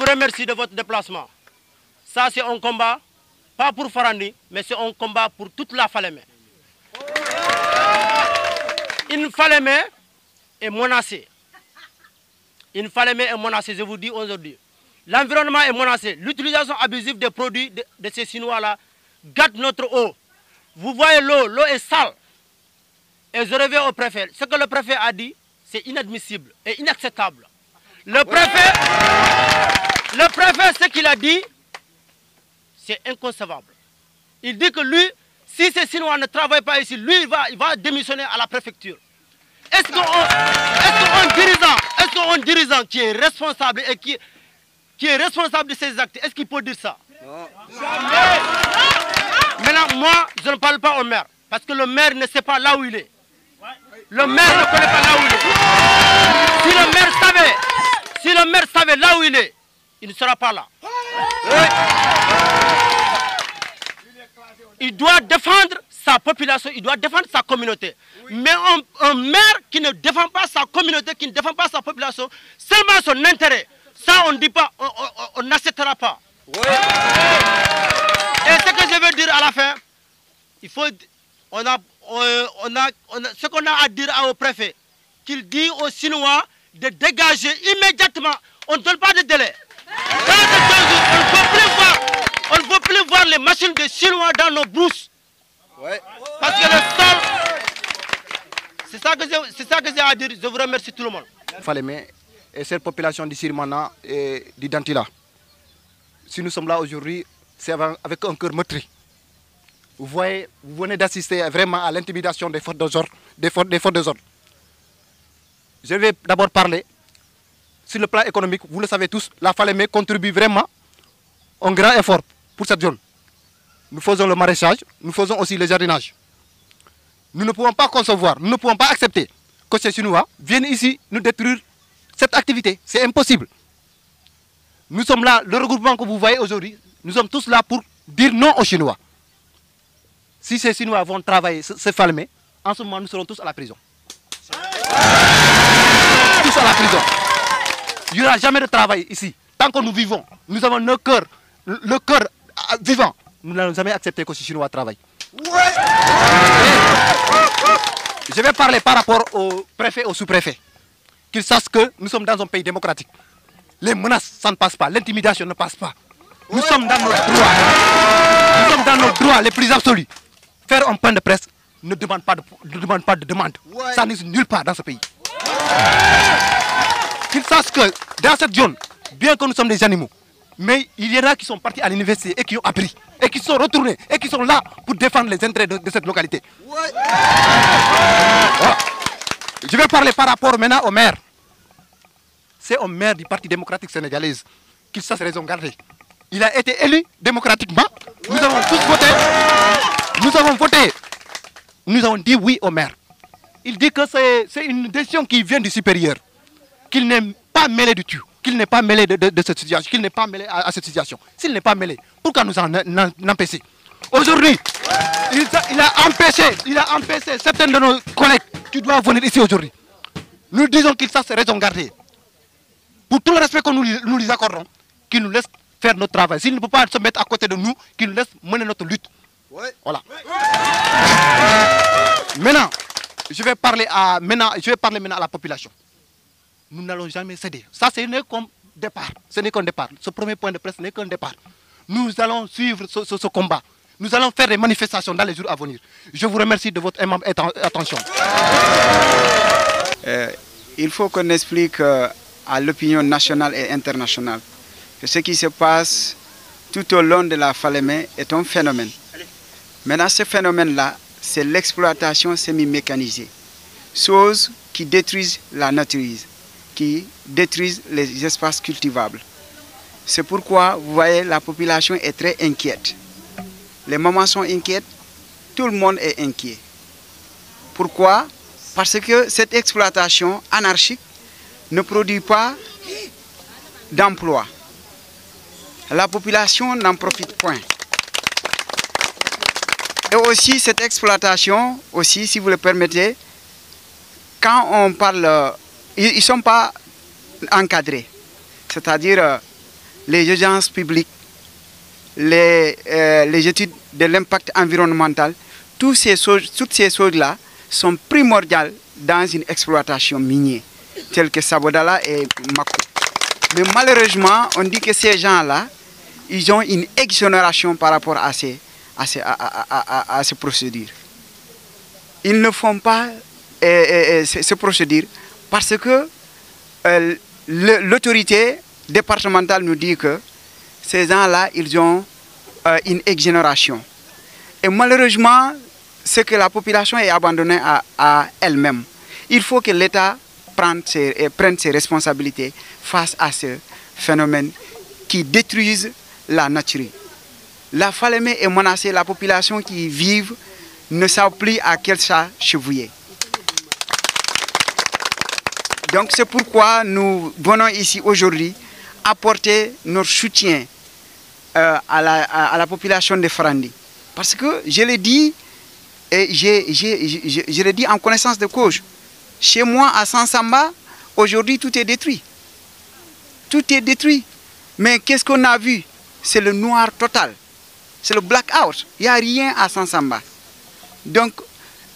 vous remercie de votre déplacement. Ça, c'est un combat, pas pour Farandi, mais c'est un combat pour toute la Falémé. Une Falémé est menacée. Une Falémé est menacée, je vous dis aujourd'hui. L'environnement est menacé. L'utilisation abusive des produits de ces Chinois-là gâte notre eau. Vous voyez l'eau est sale. Et je reviens au préfet. Ce que le préfet a dit, c'est inadmissible et inacceptable. Le préfet, ce qu'il a dit, c'est inconcevable. Il dit que lui, si ces Chinois ne travaillent pas ici, lui, il va démissionner à la préfecture. Est-ce qu'un dirigeant qui est responsable et qui est responsable de ces actes, est-ce qu'il peut dire ça? Non. Jamais. Maintenant, moi, je ne parle pas au maire, parce que le maire ne sait pas là où il est. Le maire ne connaît pas là où il est. Si le maire savait là où il est, il ne sera pas là. Il doit défendre sa population, il doit défendre sa communauté. Mais un maire qui ne défend pas sa communauté, qui ne défend pas sa population, seulement son intérêt, ça on ne dit pas, on n'acceptera pas. Et ce que je veux dire à la fin, il faut, ce qu'on a à dire au préfet, qu'il dit aux Chinois de dégager immédiatement. On ne donne pas de délai. Dans ces 2 jours, on ne veut plus voir les machines de Chinois dans nos brousses. Ouais. Parce que le sol, c'est ça que j'ai à dire. Je vous remercie tout le monde. Falémé et cette population du Sirimana et du Dantila. Si nous sommes là aujourd'hui, c'est avec un cœur meurtri. Vous voyez, vous venez d'assister vraiment à l'intimidation des forces de ordre. Je vais d'abord parler sur le plan économique. Vous le savez tous, la Falémé contribue vraiment un grand effort pour cette zone. Nous faisons le maraîchage, nous faisons aussi le jardinage. Nous ne pouvons pas concevoir, nous ne pouvons pas accepter que ces Chinois viennent ici nous détruire cette activité. C'est impossible. Nous sommes là, le regroupement que vous voyez aujourd'hui, nous sommes tous là pour dire non aux Chinois. Si ces Chinois vont travailler, se Falémé, en ce moment nous serons tous à la prison. Tous à la prison. Il n'y aura jamais de travail ici. Tant que nous vivons, nous avons le cœur vivant. Nous n'allons jamais accepter que ces Chinois travaillent. Ouais. Je vais parler par rapport au préfet, au sous-préfet. Qu'ils sachent que nous sommes dans un pays démocratique. Les menaces, ça ne passe pas. L'intimidation ne passe pas. Nous sommes dans nos droits. Nous sommes dans nos droits les plus absolus. Faire un point de presse ne demande pas de demande. Ça n'existe nulle part dans ce pays. Qu'ils sachent que dans cette zone, bien que nous sommes des animaux, mais il y en a qui sont partis à l'université et qui ont appris, et qui sont retournés, et qui sont là pour défendre les intérêts de cette localité. Voilà. Je vais parler par rapport maintenant au maire. C'est un maire du Parti démocratique sénégalais qu'il sache raison garder. Il a été élu démocratiquement. Nous avons tous voté. Nous avons voté. Nous avons dit oui au maire. Il dit que c'est une décision qui vient du supérieur. Qu'il n'est pas mêlé du tout. Qu'il n'est pas mêlé de cette situation. Qu'il n'est pas mêlé à cette situation. S'il n'est pas mêlé, pourquoi nous en empêcher? Aujourd'hui, il a empêché certains de nos collègues qui doivent venir ici aujourd'hui. Nous disons qu'il sache raison garder. Pour tout le respect que nous lui accordons, qu'il nous laisse faire notre travail. S'il ne peut pas se mettre à côté de nous, qu'il nous laisse mener notre lutte. Ouais. Voilà. Maintenant, je vais parler maintenant à la population. Nous n'allons jamais céder. Ça, ce n'est qu'un départ. Ce n'est qu'un départ. Ce premier point de presse n'est qu'un départ. Nous allons suivre ce combat. Nous allons faire des manifestations dans les jours à venir. Je vous remercie de votre aimable attention. Il faut qu'on explique à l'opinion nationale et internationale que ce qui se passe tout au long de la Falémé est un phénomène. Maintenant, ce phénomène-là, c'est l'exploitation semi-mécanisée. Choses qui détruisent la nature, qui détruisent les espaces cultivables. C'est pourquoi, vous voyez, la population est très inquiète. Les mamans sont inquiètes, tout le monde est inquiet. Pourquoi? Parce que cette exploitation anarchique ne produit pas d'emploi. La population n'en profite point. Et aussi, cette exploitation, aussi, si vous le permettez, quand on parle, ils ne sont pas encadrés. C'est-à-dire, les agences publiques, les études de l'impact environnemental, toutes ces choses-là sont primordiales dans une exploitation minière, telle que Sabodala et Mako. Mais malheureusement, on dit que ces gens-là, ils ont une exonération par rapport à ces procédures. Ils ne font pas ces procédures parce que l'autorité départementale nous dit que ces gens-là, ils ont une exonération. Et malheureusement, c'est que la population est abandonnée à elle-même. Il faut que l'État prenne ses responsabilités face à ce phénomène qui détruise la nature. La Falémé est menacée, la population qui y vit ne sait plus à quel chat chevouiller. Donc c'est pourquoi nous venons ici aujourd'hui apporter notre soutien à la population de Farandi. Parce que je l'ai dit, et je l'ai dit en connaissance de cause. Chez moi, à Sansamba, aujourd'hui, tout est détruit. Tout est détruit. Mais qu'est-ce qu'on a vu? C'est le noir total. C'est le blackout. Il n'y a rien à Sansamba. Donc,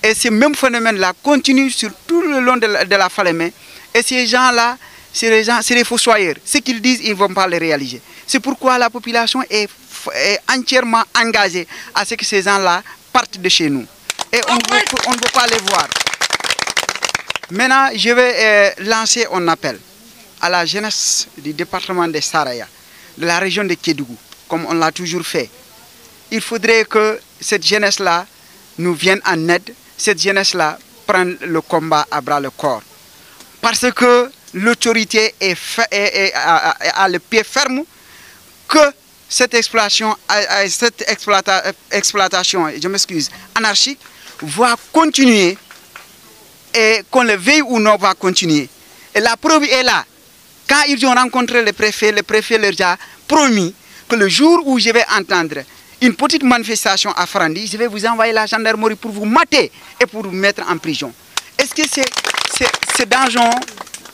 et ce même phénomène-là continue sur tout le long de la Falémé. Et ces gens-là, c'est des fossoyeurs. Ce qu'ils disent, ils ne vont pas le réaliser. C'est pourquoi la population est entièrement engagée à ce que ces gens-là partent de chez nous. Et on ne veut pas les voir. Maintenant, je vais lancer un appel à la jeunesse du département de Saraya, de la région de Kédougou, comme on l'a toujours fait. Il faudrait que cette jeunesse-là nous vienne en aide, cette jeunesse-là prenne le combat à bras le corps. Parce que l'autorité a le pied ferme que cette exploitation, je m'excuse, anarchique, va continuer et qu'on le veuille ou non va continuer. Et la preuve est là. Quand ils ont rencontré le préfet leur a promis que le jour où je vais entendre une petite manifestation à Farandi, je vais vous envoyer la gendarmerie pour vous mater et pour vous mettre en prison. Est-ce que c'est dans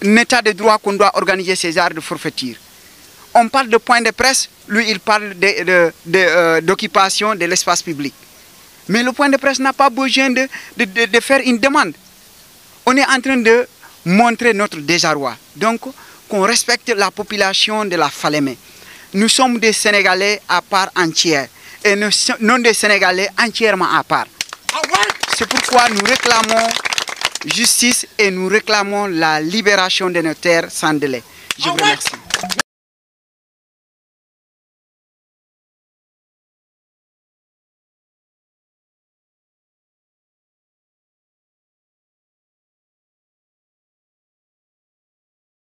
un état de droit qu'on doit organiser ces arts de forfaiture? On parle de point de presse, lui il parle d'occupation de l'espace public. Mais le point de presse n'a pas besoin de faire une demande. On est en train de montrer notre désarroi. Donc, qu'on respecte la population de la Falémé. Nous sommes des Sénégalais à part entière et non des Sénégalais entièrement à part. C'est pourquoi nous réclamons justice et nous réclamons la libération de nos terres sans délai. Je vous remercie.